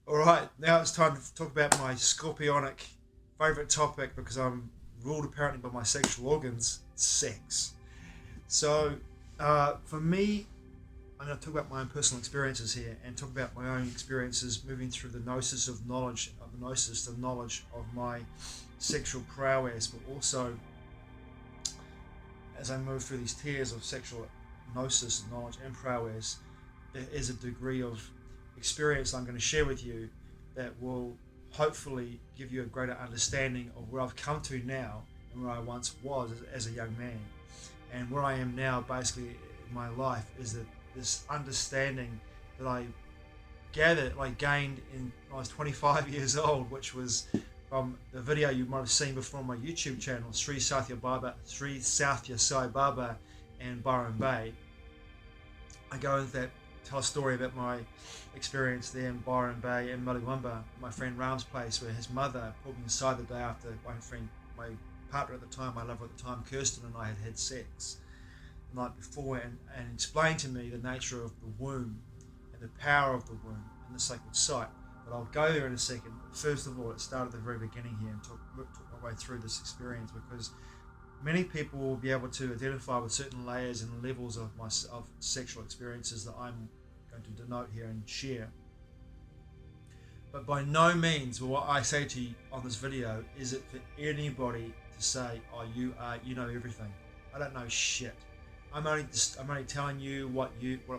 Alright, now it's time to talk about my scorpionic favourite topic because I'm ruled apparently by my sexual organs, sex. So, for me, I'm going to talk about my own personal experiences here and talk about my own experiences moving through the gnosis of knowledge, the knowledge of my sexual prowess, but also as I move through these tiers of sexual gnosis, knowledge, and prowess, there is a degree of experience I'm going to share with you that will hopefully give you a greater understanding of where I've come to now and where I once was as a young man. And where I am now, basically, in my life, is that this understanding that I gained when I was 25 years old, which was from the video you might have seen before on my YouTube channel, Sri Sathya Sai Baba and Byron Bay. I go into that, tell a story about my experience there in Byron Bay and Maliwamba, my friend Ram's place, where his mother pulled me aside the day after my partner at the time, my lover at the time, Kirsten, and I had had sex the night before, and explained to me the nature of the womb and the power of the womb and the sacred site. But I'll go there in a second. First of all, it started at the very beginning here and took my way through this experience, because many people will be able to identify with certain layers and levels of sexual experiences that I'm going to denote here and share. But by no means will what I say to you on this video is it for anybody to say, oh, you know everything. I don't know shit. I'm only telling you what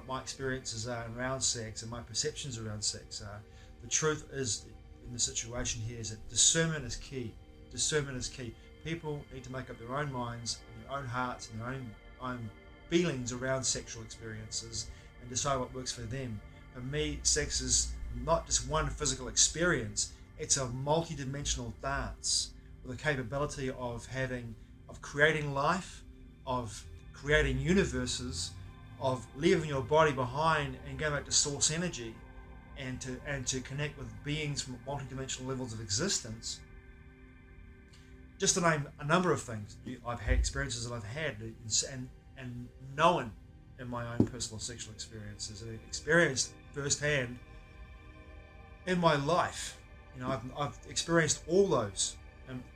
my experiences are around sex and my perceptions around sex are. The truth is, in the situation here, is that discernment is key. Discernment is key. People need to make up their own minds, and their own hearts, and their own feelings around sexual experiences, and decide what works for them. For me, sex is not just one physical experience; it's a multi-dimensional dance with the capability of creating life, of creating universes, of leaving your body behind and going back to source energy, and to connect with beings from multi-dimensional levels of existence. Just to name a number of things, I've had experiences that I've had and known in my own personal sexual experiences, and experienced firsthand in my life. I've experienced all those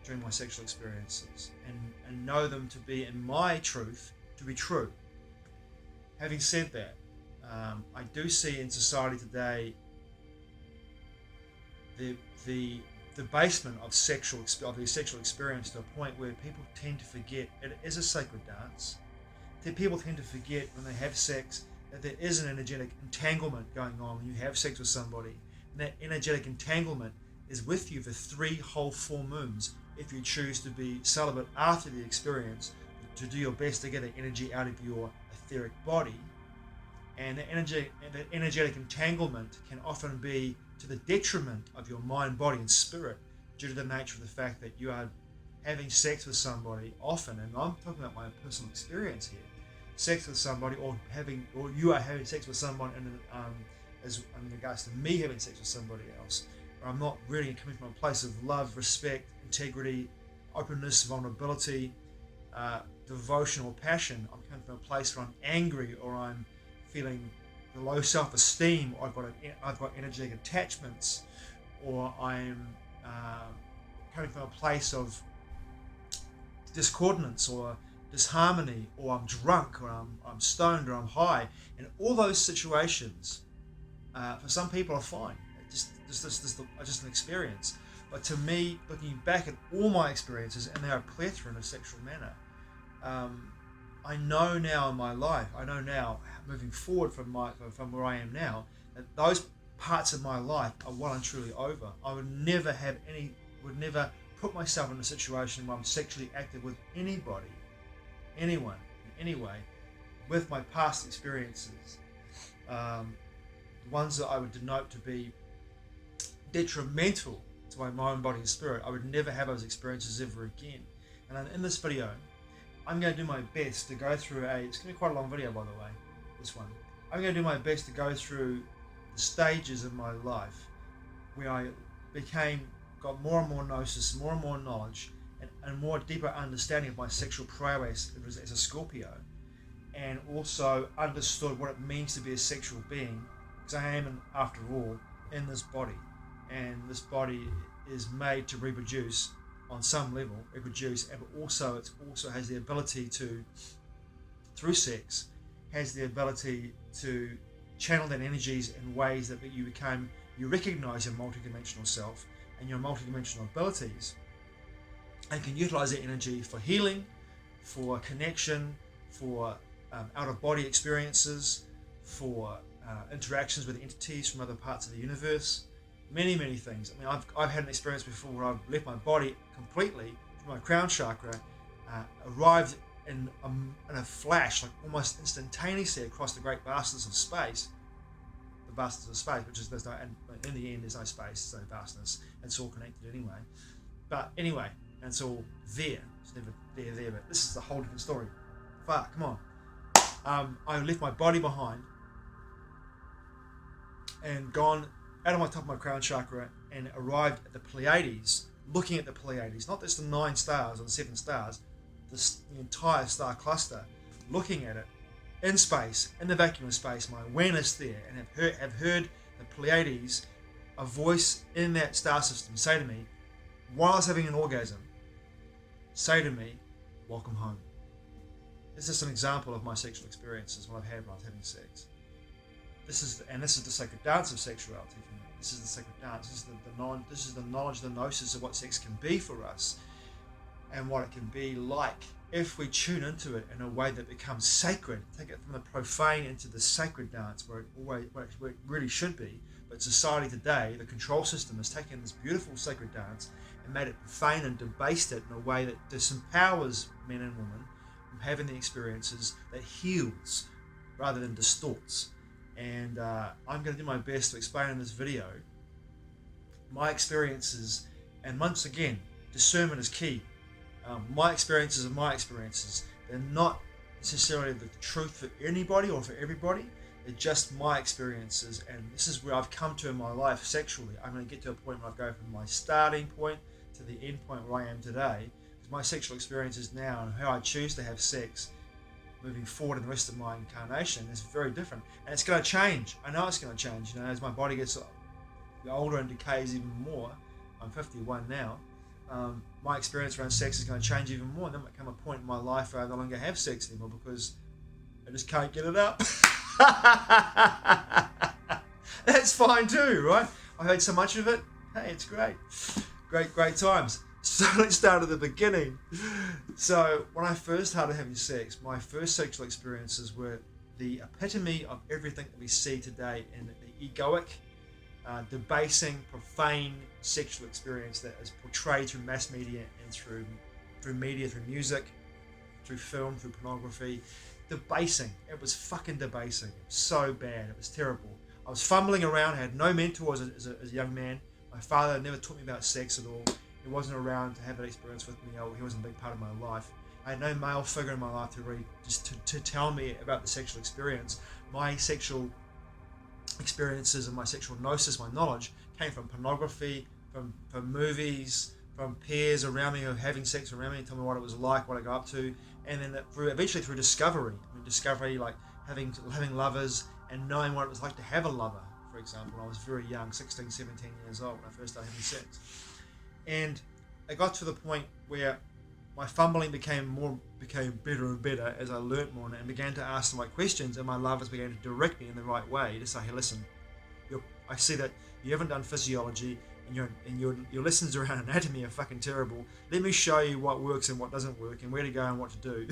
during my sexual experiences, and know them to be, in my truth, to be true. Having said that, I do see in society today the debasement of the sexual experience to a point where people tend to forget it is a sacred dance. People tend to forget when they have sex that there is an energetic entanglement going on when you have sex with somebody, and that energetic entanglement is with you for 3 whole full moons if you choose to be celibate after the experience, to do your best to get the energy out of your etheric body. And that energetic entanglement can often be to the detriment of your mind, body, and spirit, due to the nature of the fact that you are having sex with somebody often, and I'm talking about my personal experience here, sex with somebody, or you are having sex with someone as in regards to me having sex with somebody else, where I'm not really coming from a place of love, respect, integrity, openness, vulnerability, devotion, or passion. I'm coming from a place where I'm angry, or I'm feeling low self-esteem, or I've got energetic attachments, or I'm coming from a place of discordance or disharmony, or I'm drunk, or I'm stoned, or I'm high, and all those situations for some people are fine. Just an experience. But to me, looking back at all my experiences, and they are a plethora in a sexual manner, I know now in my life, moving forward from where I am now, that those parts of my life are well and truly over. I would never put myself in a situation where I'm sexually active with anyone, in any way, with my past experiences. The ones that I would denote to be detrimental to my mind, body, and spirit, I would never have those experiences ever again. And in this video, I'm going to do my best to go through it's going to be quite a long video, by the way, this one. I'm going to do my best to go through the stages of my life where I got more and more gnosis, more and more knowledge, and more deeper understanding of my sexual prowess as a Scorpio, and also understood what it means to be a sexual being, because I am, after all, in this body. and this body is made to reproduce on some level, reproduce, but also it also has the ability to, through sex, has the ability to channel that energies in ways that you recognize your multidimensional self and your multidimensional abilities, and can utilize that energy for healing, for connection, for out-of-body experiences, for interactions with entities from other parts of the universe, many things. I mean, I've had an experience before where I've left my body completely from my crown chakra, arrived in a flash, like almost instantaneously across the great vastness of space. The vastness of space, which is there's no, and in the end there's no space, there's no vastness. It's all connected anyway. But anyway, and it's all there. It's never there. But this is a whole different story. Fuck, come on. I left my body behind and gone out of my top of my crown chakra and arrived at the Pleiades, looking at the Pleiades, not just the 9 stars or the 7 stars, the entire star cluster, looking at it in space, in the vacuum of space, my awareness there, and have heard the Pleiades, a voice in that star system say to me, while I was having an orgasm, say to me, welcome home. This is an example of my sexual experiences, what I've had when I was having sex. This is the sacred dance of sexuality for me. This is the sacred dance. This is the knowledge, the gnosis of what sex can be for us, and what it can be like if we tune into it in a way that becomes sacred. Take it from the profane into the sacred dance, where it really should be. But society today, the control system, has taken this beautiful sacred dance and made it profane and debased it in a way that disempowers men and women from having the experiences, that heals rather than distorts. And I'm going to do my best to explain in this video my experiences, and once again, discernment is key. My experiences are my experiences. They're not necessarily the truth for anybody or for everybody. They're just my experiences, and this is where I've come to in my life sexually. I'm going to get to a point where I go from my starting point to the end point where I am today. My sexual experiences now and how I choose to have sex moving forward in the rest of my incarnation is very different, and it's going to change. I know it's going to change, as my body gets older and decays even more. I'm 51 now. My experience around sex is going to change even more, and there might come a point in my life where I no longer have sex anymore because I just can't get it up. That's fine too, right? I've had so much of it. Hey, it's great. Great times. So let's start at the beginning. So when I first started having sex, my first sexual experiences were the epitome of everything that we see today in the egoic, debasing, profane sexual experience that is portrayed through mass media and through media, through music, through film, through pornography. Debasing. It was fucking debasing. It was so bad. It was terrible. I was fumbling around. I had no mentor as a young man. My father never taught me about sex at all. He wasn't around to have that experience with me. He wasn't a big part of my life. I had no male figure in my life to really to tell me about the sexual experience. My sexual experiences and my sexual gnosis, my knowledge, came from pornography, from movies, from peers around me who were having sex around me and tell me what it was like, what I got up to, and then eventually through discovery. Discovery, like having lovers and knowing what it was like to have a lover, for example. I was very young, 16, 17 years old when I first started having sex. And I got to the point where my fumbling became better and better as I learnt more and began to ask the right questions, and my lovers began to direct me in the right way to say, hey, listen, I see that you haven't done physiology and your lessons around anatomy are fucking terrible. Let me show you what works and what doesn't work and where to go and what to do.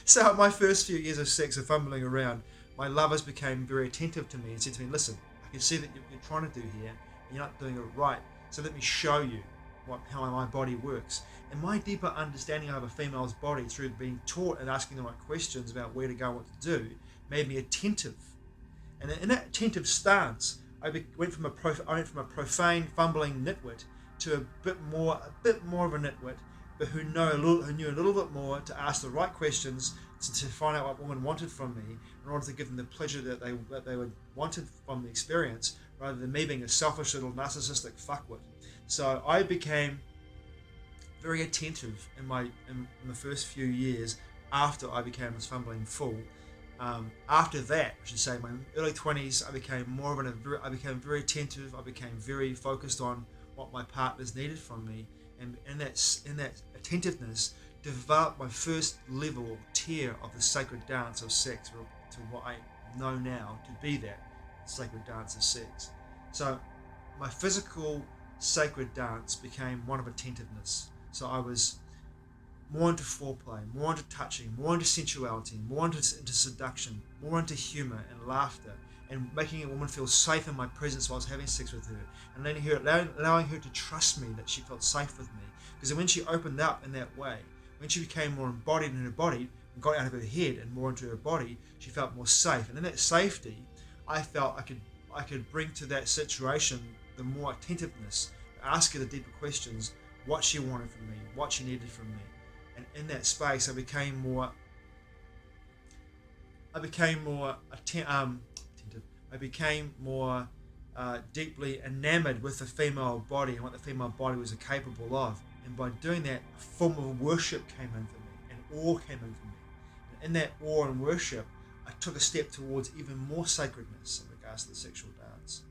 So my first few years of sex and fumbling around, my lovers became very attentive to me and said to me, listen, I can see that you're trying to do here and you're not doing it right, so let me show you how my body works. And my deeper understanding of a female's body through being taught and asking the right questions about where to go and what to do made me attentive. And in that attentive stance, I went from a profane, fumbling nitwit to a bit more of a nitwit, but who knew a little bit more to ask the right questions to find out what women wanted from me in order to give them the pleasure that they wanted from the experience, rather than me being a selfish little narcissistic fuckwit. So I became very attentive in the first few years after I became this fumbling fool, After that, I should say, my early 20s, I became I became very attentive. I became very focused on what my partners needed from me, and in that attentiveness, developed my first level or tier of the sacred dance of sex, to what I know now to be that sacred dance of sex. So, my physical sacred dance became one of attentiveness. So I was more into foreplay, more into touching, more into sensuality, more into seduction, more into humor and laughter, and making a woman feel safe in my presence while I was having sex with her, and allowing her to trust me, that she felt safe with me. Because when she opened up in that way, when she became more embodied in her body and got out of her head and more into her body, she felt more safe. And in that safety, I felt I could bring to that situation the more attentiveness, ask her the deeper questions, what she wanted from me, what she needed from me. And in that space, I became more attentive. I became more deeply enamored with the female body and what the female body was capable of. And by doing that, a form of worship came in for me, and awe came in for me. And in that awe and worship, I took a step towards even more sacredness in regards to the sexual dance.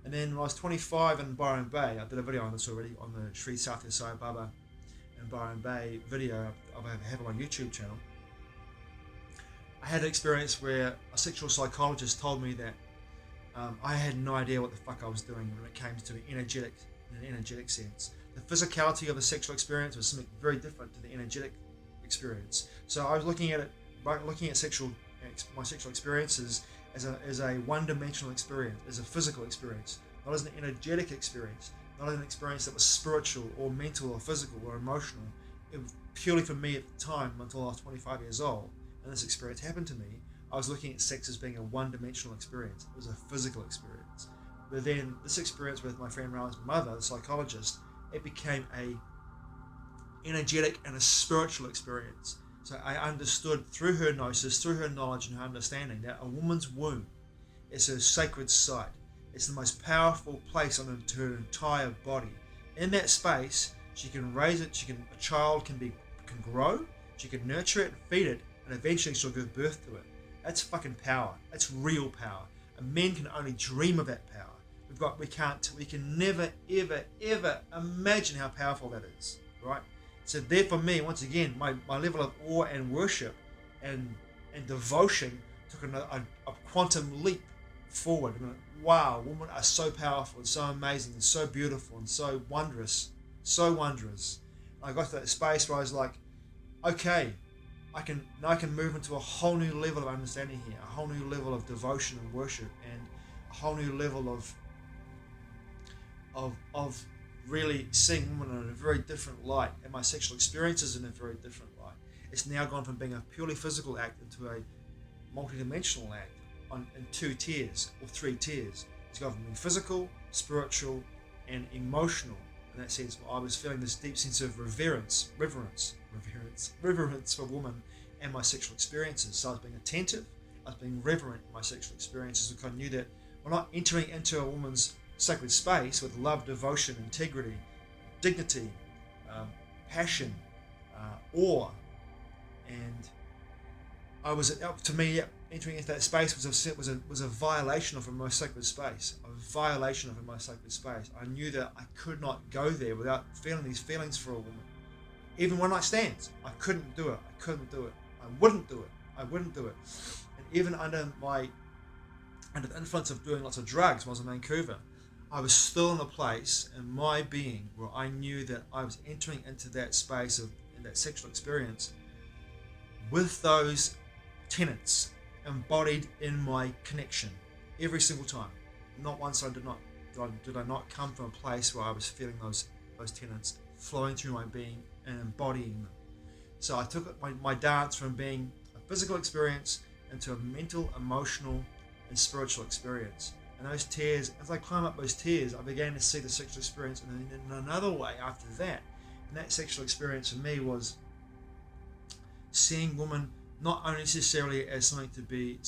And then when I was 25 in Byron Bay, I did a video on this already on the Sri Satya Sai Baba and Byron Bay video I have on my YouTube channel. I had an experience where a sexual psychologist told me that I had no idea what the fuck I was doing when it came to in an energetic sense. The physicality of the sexual experience was something very different to the energetic experience. So I was looking at my sexual experiences as a one-dimensional experience, as a physical experience, not as an energetic experience, not an experience that was spiritual or mental or physical or emotional. It was purely for me at the time, until I was 25 years old, and this experience happened to me, I was looking at sex as being a one-dimensional experience. It was a physical experience. But then this experience with my friend Ryan's mother, the psychologist, it became a energetic and a spiritual experience. So I understood through her gnosis, through her knowledge and her understanding, that a woman's womb is her sacred site. It's the most powerful place on her entire body. In that space, she can raise it. A child can grow. She can nurture it, feed it, and eventually she'll give birth to it. That's fucking power. That's real power. And men can only dream of that power. We can never, ever, ever imagine how powerful that is, right? So there for me, once again, my level of awe and worship and devotion took a quantum leap forward. I mean, wow, women are so powerful and so amazing and so beautiful and so wondrous. So wondrous. I got to that space where I was like, okay, I can move into a whole new level of understanding here, a whole new level of devotion and worship, and a whole new level of really seeing women in a very different light, and my sexual experiences in a very different light. It's now gone from being a purely physical act into a multidimensional act in 2 tiers or 3 tiers. It's gone from being physical, spiritual, and emotional. In that sense, I was feeling this deep sense of reverence for women and my sexual experiences. So I was being attentive, I was being reverent in my sexual experiences, because I knew that I'm not entering into a woman's sacred space with love, devotion, integrity, dignity, passion, awe, and I was, to me, entering into that space was a violation of my sacred space. I knew that I could not go there without feeling these feelings for a woman. Even one night stands, I couldn't do it. I wouldn't do it. And even under the influence of doing lots of drugs when I was in Vancouver, I was still in a place in my being where I knew that I was entering into that space in that sexual experience with those tenets embodied in my connection every single time. Not once did I not come from a place where I was feeling those tenets flowing through my being and embodying them. So I took my dance from being a physical experience into a mental, emotional, and spiritual experience. And those tears, as I climbed up those tears, I began to see the sexual experience in another way after that. And that sexual experience for me was seeing women not only necessarily as something to be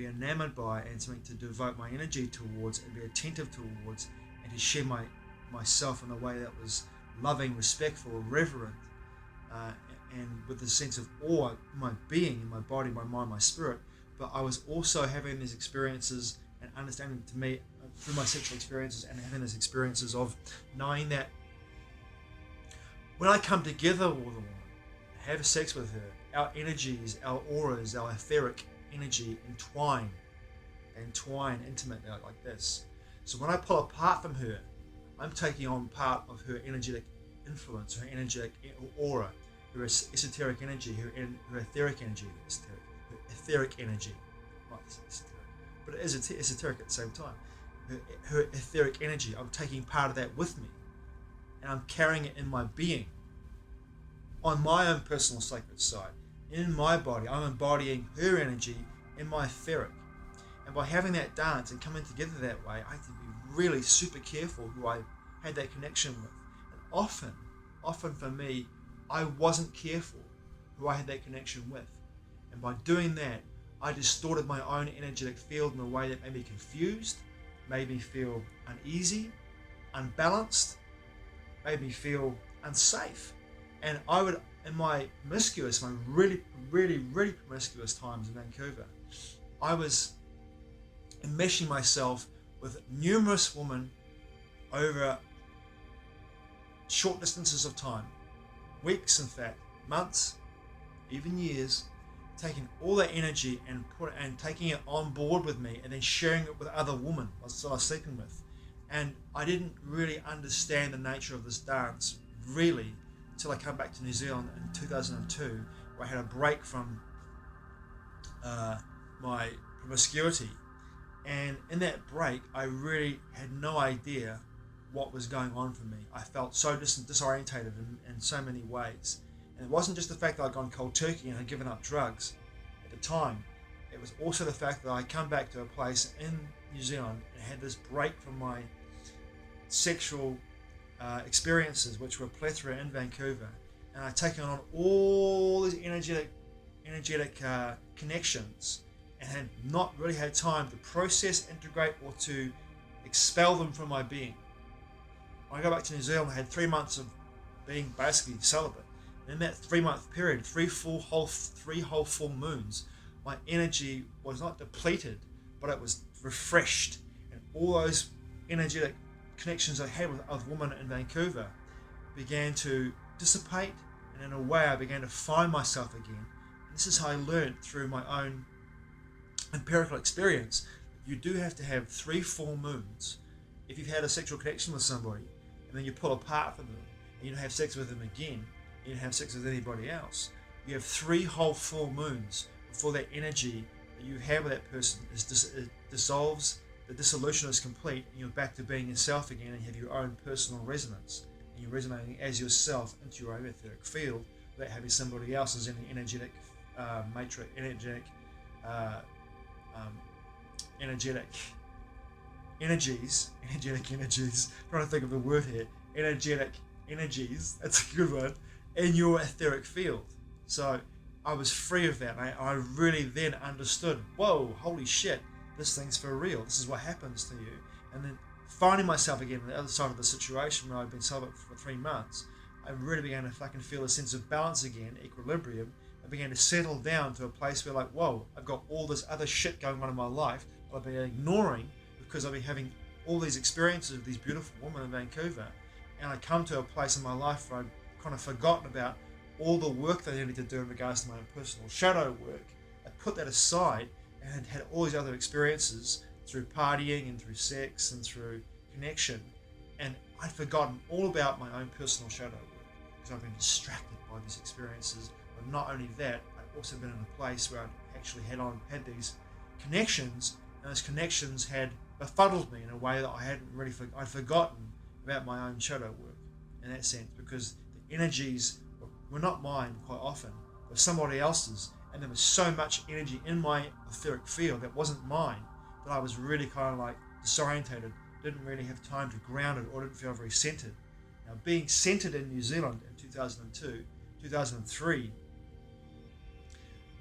enamored by and something to devote my energy towards and be attentive towards, and to share myself in a way that was loving, respectful, reverent, and with a sense of awe in my being, in my body, my mind, my spirit, but I was also having these experiences and understanding to me through my sexual experiences and having these experiences of knowing that when I come together with a woman, have sex with her, our energies, our auras, our etheric energy entwine intimately like this. So when I pull apart from her, I'm taking on part of her energetic influence, her energetic aura, her esoteric energy, her etheric energy, her etheric energy, not esoteric, but it is esoteric at the same time. Her etheric energy, I'm taking part of that with me, and I'm carrying it in my being, on my own personal sacred side. In my body, I'm embodying her energy in my etheric. And by having that dance and coming together that way, I had to be really super careful who I had that connection with. And often for me, I wasn't careful who I had that connection with. And by doing that, I distorted my own energetic field in a way that made me confused, made me feel uneasy, unbalanced, made me feel unsafe. And I would, in my really promiscuous times in Vancouver, I was enmeshing myself with numerous women over short distances of time, weeks in fact, months, even years, taking all that energy and taking it on board with me and then sharing it with other women I was sleeping with. And I didn't really understand the nature of this dance really until I came back to New Zealand in 2002, where I had a break from my promiscuity. And in that break, I really had no idea what was going on for me. I felt so disorientated in so many ways. And it wasn't just the fact that I'd gone cold turkey and had given up drugs at the time. It was also the fact that I come back to a place in New Zealand and had this break from my sexual experiences, which were plethora in Vancouver. And I'd taken on all these energetic connections and had not really had time to process, integrate, or to expel them from my being. When I go back to New Zealand, I had 3 months of being basically celibate. And in that 3-month period, three whole full moons, my energy was not depleted, but it was refreshed. And all those energetic connections I had with other women in Vancouver began to dissipate, and in a way I began to find myself again. And this is how I learned through my own empirical experience. You do have to have 3 full moons if you've had a sexual connection with somebody, and then you pull apart from them, and you don't have sex with them again, and you don't have sex with anybody else. You have 3 whole full moons before that energy that you have with that person dissolves, the dissolution is complete, and you're back to being yourself again, and you have your own personal resonance, and you're resonating as yourself into your own etheric field without having somebody else's energetic matrix, energetic energies, trying to think of the word here, energetic energies, that's a good one, in your etheric field. So I was free of that. I really then understood, whoa, holy shit, this thing's for real. This is what happens to you. And then finding myself again on the other side of the situation where I'd been celibate for 3 months, I really began to fucking feel a sense of balance again, equilibrium. I began to settle down to a place where, like, whoa, I've got all this other shit going on in my life that I've been ignoring because I've been having all these experiences with these beautiful women in Vancouver. And I come to a place in my life where I've kind of forgotten about all the work that I needed to do in regards to my own personal shadow work. I put that aside and had all these other experiences through partying and through sex and through connection, and I'd forgotten all about my own personal shadow work because I've been distracted by these experiences. But not only that, I'd also been in a place where I'd actually had these connections, and those connections had befuddled me in a way that I hadn't really I'd forgotten about my own shadow work in that sense, because the energies were not mine quite often, but somebody else's. And there was so much energy in my etheric field that wasn't mine that I was really kind of like disorientated, didn't really have time to ground it, or didn't feel very centered. Now, being centered in New Zealand in 2002, 2003,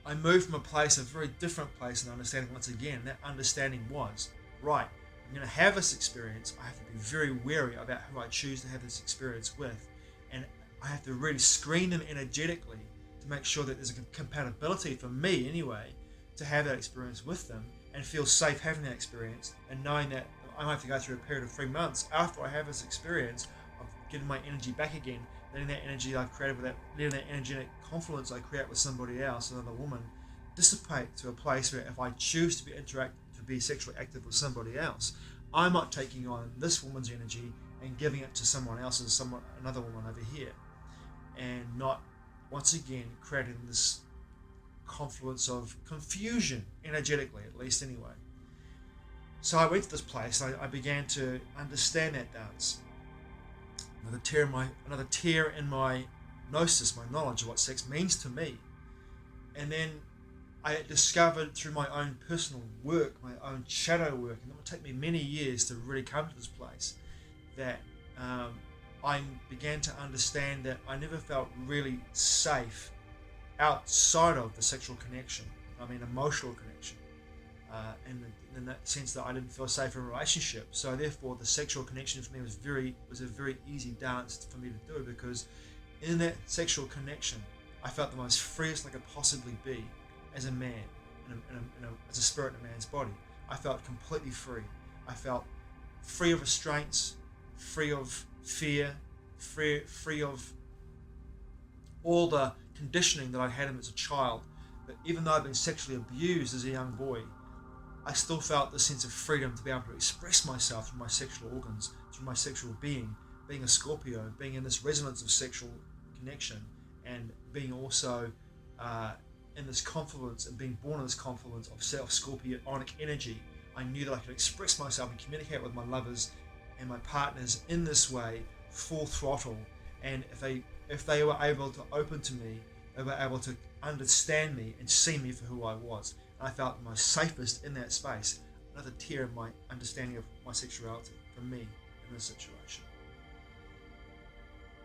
I moved from a very different place in understanding once again. That understanding was, right, I'm going to have this experience. I have to be very wary about who I choose to have this experience with. And I have to really screen them energetically to make sure that there's a compatibility for me anyway, to have that experience with them and feel safe having that experience, and knowing that I might have to go through a period of 3 months after I have this experience of getting my energy back again, letting that energy I've created with that, letting that energetic confluence I create with somebody else, another woman, dissipate to a place where if I choose to be sexually active with somebody else, I'm not taking on this woman's energy and giving it to another woman over here, and not once again creating this confluence of confusion energetically, at least anyway. So I went to this place. I began to understand that dance. Another tear in my gnosis, my knowledge of what sex means to me. And then I discovered through my own personal work, my own shadow work, and it will take me many years to really come to this place, that I began to understand that I never felt really safe outside of the sexual connection. I mean, emotional connection, in that sense that I didn't feel safe in a relationship. So therefore, the sexual connection for me was a very easy dance for me to do, because in that sexual connection, I felt the most freest I could possibly be as a man, as a spirit in a man's body. I felt completely free. I felt free of restraints, free of fear, free of all the conditioning that I had as a child. But even though I've been sexually abused as a young boy, I still felt the sense of freedom to be able to express myself through my sexual organs, through my sexual being a Scorpio, being in this resonance of sexual connection, and being also in this confluence, and being born in this confluence of self-Scorpionic energy. I knew that I could express myself and communicate with my lovers and my partners in this way, full throttle. And if they were able to open to me, they were able to understand me and see me for who I was. And I felt most safest in that space. Another tier in my understanding of my sexuality for me in this situation.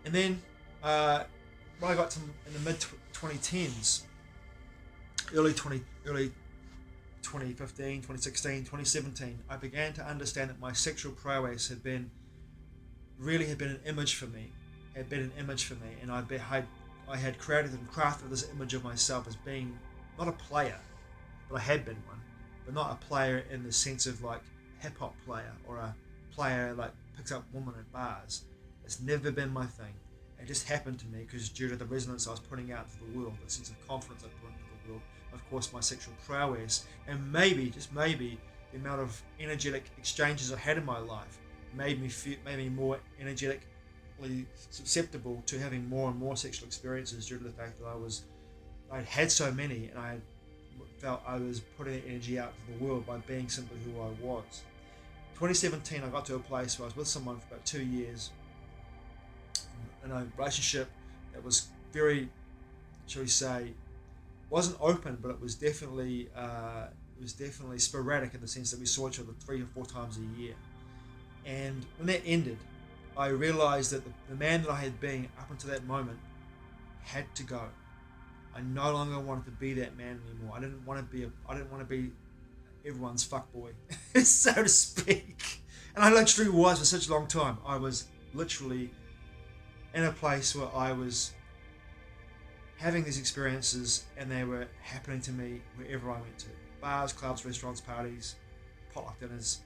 And then when I got to in the mid 2010s, early 2015, 2016, 2017, I began to understand that my sexual prowess had been an image for me, and I had created and crafted this image of myself as being not a player, but I had been one, but not a player in the sense of like hip hop player or a player like picks up women at bars. It's never been my thing. It just happened to me because due to the resonance I was putting out to the world, the sense of confidence I put into the world, of course my sexual prowess, and maybe, just maybe, the amount of energetic exchanges I had in my life made me more energetically susceptible to having more and more sexual experiences due to the fact that I'd had so many, and I felt I was putting energy out to the world by being simply who I was. 2017, I got to a place where I was with someone for about 2 years in a relationship that was very, shall we say, wasn't open, but it was definitely sporadic in the sense that we saw each other 3 or 4 times a year. And when that ended, I realized that the man that I had been up until that moment had to go. I no longer wanted to be that man anymore. I didn't want to be everyone's fuckboy, so to speak. And I literally was for such a long time. I was literally in a place where I was having these experiences, and they were happening to me wherever I went to. Bars, clubs, restaurants, parties, potluck dinners,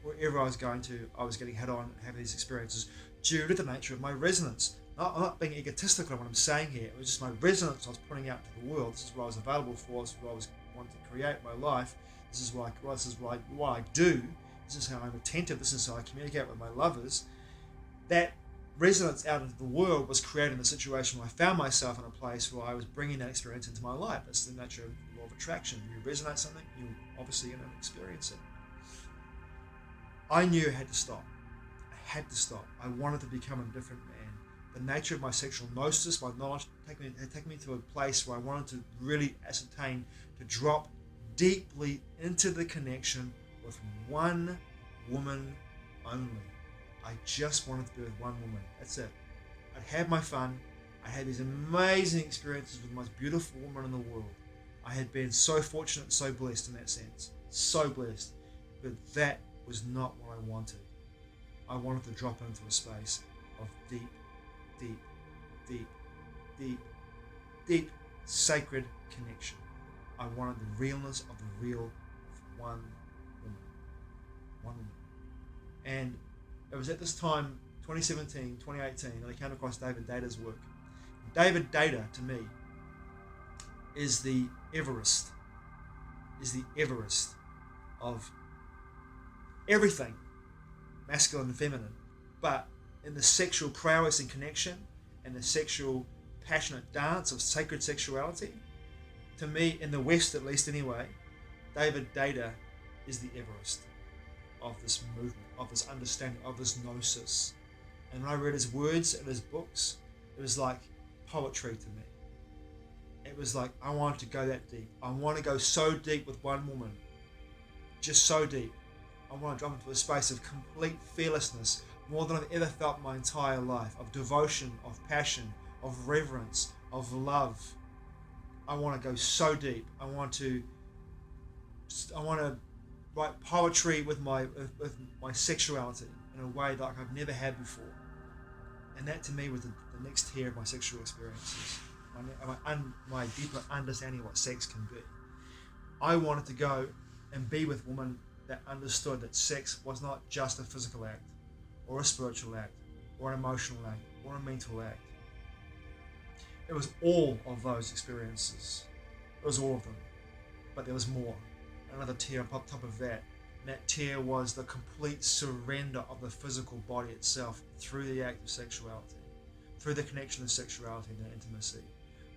wherever I was going to, I was getting hit on and having these experiences due to the nature of my resonance. I'm not being egotistical in what I'm saying here. It was just my resonance I was putting out to the world. This is what I was available for. This is what I was wanting to create my life. This is what I do. This is how I'm attentive. This is how I communicate with my lovers. That resonance out into the world was creating the situation where I found myself in a place where I was bringing that experience into my life. It's the nature of the law of attraction. You resonate something, you're obviously going to experience it. I knew I had to stop. I wanted to become a different man. The nature of my sexual gnosis, my knowledge, had taken me to a place where I wanted to really ascertain, to drop deeply into the connection with one woman only. I just wanted to be with one woman. That's it. I'd had my fun. I had these amazing experiences with the most beautiful woman in the world. I had been so fortunate, so blessed in that sense. So blessed. But that was not what I wanted. I wanted to drop into a space of deep sacred connection. I wanted the realness of the real of one woman. One woman. And it was at this time, 2017, 2018, that I came across David Data's work. David Data, to me, is the Everest of everything, masculine and feminine, but in the sexual prowess and connection and the sexual passionate dance of sacred sexuality, to me, in the West at least anyway, David Data is the Everest of this movement, of this understanding, of this gnosis. And when I read his words and his books, it was like poetry to me. It was like, I wanted to go that deep. I want to go so deep with one woman, just so deep. I want to drop into a space of complete fearlessness, more than I've ever felt my entire life, of devotion, of passion, of reverence, of love. I want to go so deep. I want to write poetry with my sexuality in a way that I've never had before. And that to me was the next tier of my sexual experiences, my deeper understanding of what sex can be. I wanted to go and be with women that understood that sex was not just a physical act, or a spiritual act, or an emotional act, or a mental act. It was all of those experiences. It was all of them. But there was more. Another tier on top of that. And that tier was the complete surrender of the physical body itself through the act of sexuality, through the connection of sexuality and intimacy,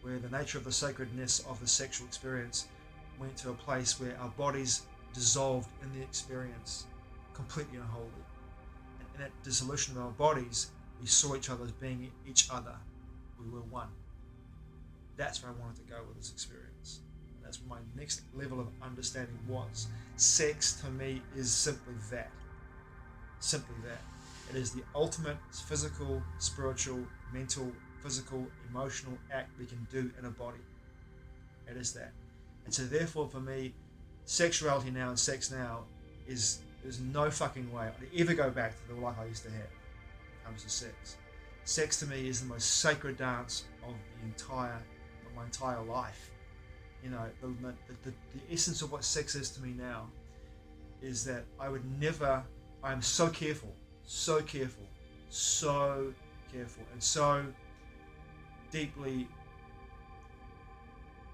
where the nature of the sacredness of the sexual experience went to a place where our bodies dissolved in the experience, completely and wholly. And in that dissolution of our bodies, we saw each other as being each other. We were one. That's where I wanted to go with this experience. And that's what my next level of understanding was. Sex to me is simply that. Simply that. It is the ultimate physical, spiritual, mental, physical, emotional act we can do in a body. It is that. And so therefore for me, sexuality now and sex now is, there's no fucking way I'd ever go back to the life I used to have when it comes to sex. Sex to me is the most sacred dance of my entire life. You know, the essence of what sex is to me now is that I'm so careful, and so deeply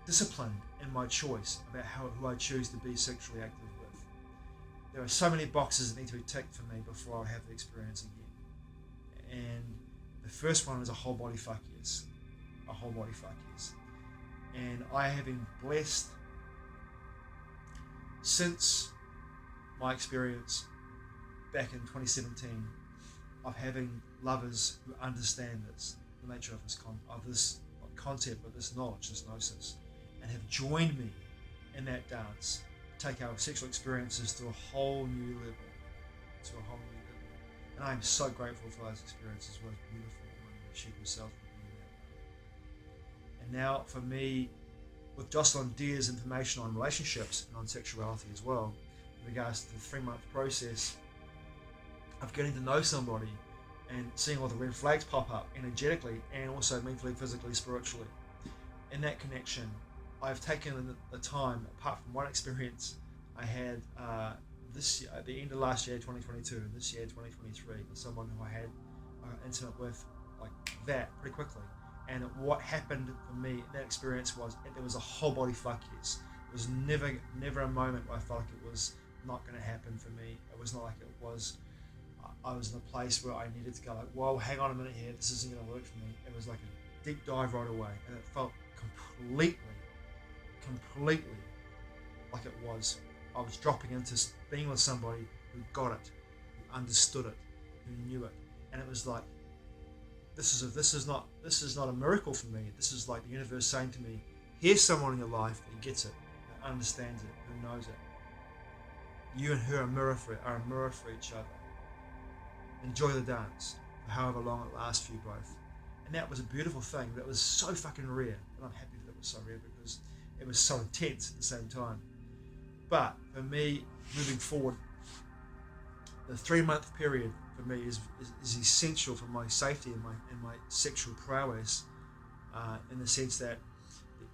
disciplined in my choice about who I choose to be sexually active with. There are so many boxes that need to be ticked for me before I have the experience again. And the first one is a whole body fuck yes. A whole body fuck yes. And I have been blessed since my experience back in 2017 of having lovers who understand this, the nature of this concept, of this knowledge, this gnosis, and have joined me in that dance to take our sexual experiences to a whole new level. And I am so grateful for those experiences. It was beautiful when she herself would be that. And now for me, with Jocelyn Deer's information on relationships and on sexuality as well, in regards to the 3-month process of getting to know somebody and seeing all the red flags pop up energetically and also mentally, physically, spiritually. In that connection, I've taken the time, apart from one experience I had this year, at the end of last year, 2022, and this year, 2023, with someone who I had intimate with like that pretty quickly. And what happened for me in that experience was there was a whole body fuck yes. It was never a moment where I felt like it was not going to happen for me. It was not like it was. I was in a place where I needed to go like, whoa, hang on a minute here, this isn't going to work for me. It was like a deep dive right away, and it felt completely like it was. I was dropping into being with somebody who got it, who understood it, who knew it, and it was like, this is not a miracle for me. This is like the universe saying to me, here's someone in your life that gets it, that understands it, who knows it. You and her are a mirror for each other. Enjoy the dance for however long it lasts for you both. And that was a beautiful thing, but it was so fucking rare. And I'm happy that it was so rare because it was so intense at the same time. But for me, moving forward, the 3-month period for me is essential for my safety and my sexual prowess, in the sense that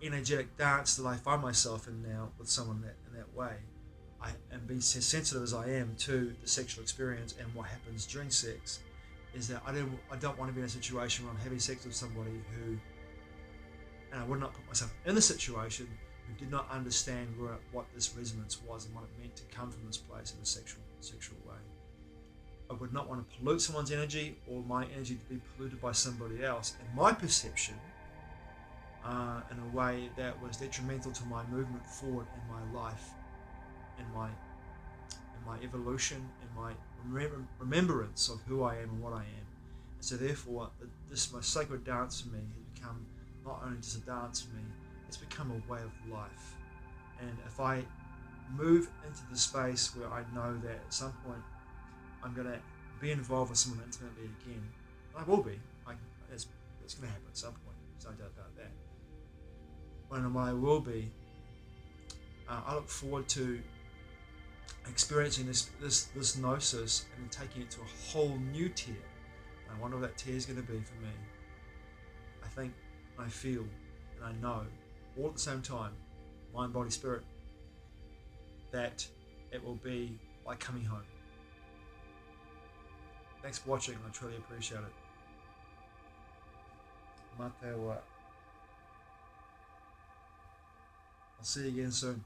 energetic dance that I find myself in now with someone in that way, and being sensitive as I am to the sexual experience and what happens during sex, is that I don't want to be in a situation where I'm having sex with somebody who, and I would not put myself in the situation, who did not understand what this resonance was and what it meant to come from this place in a sexual way. I would not want to pollute someone's energy or my energy to be polluted by somebody else, and my perception in a way that was detrimental to my movement forward in my life, in my evolution, in my remembrance of who I am and what I am. And so therefore, this most sacred dance for me has become not only just a dance for me, it's become a way of life. And if I move into the space where I know that at some point I'm going to be involved with someone intimately again, I will be. It's going to happen at some point. There's no doubt about that. When I will be, I look forward to experiencing this gnosis and then taking it to a whole new tier. And I wonder what that tier is going to be for me. I think, I feel, and I know, all at the same time, mind, body, spirit, that it will be like coming home. Thanks for watching. I truly appreciate it. Mate wa. I'll see you again soon.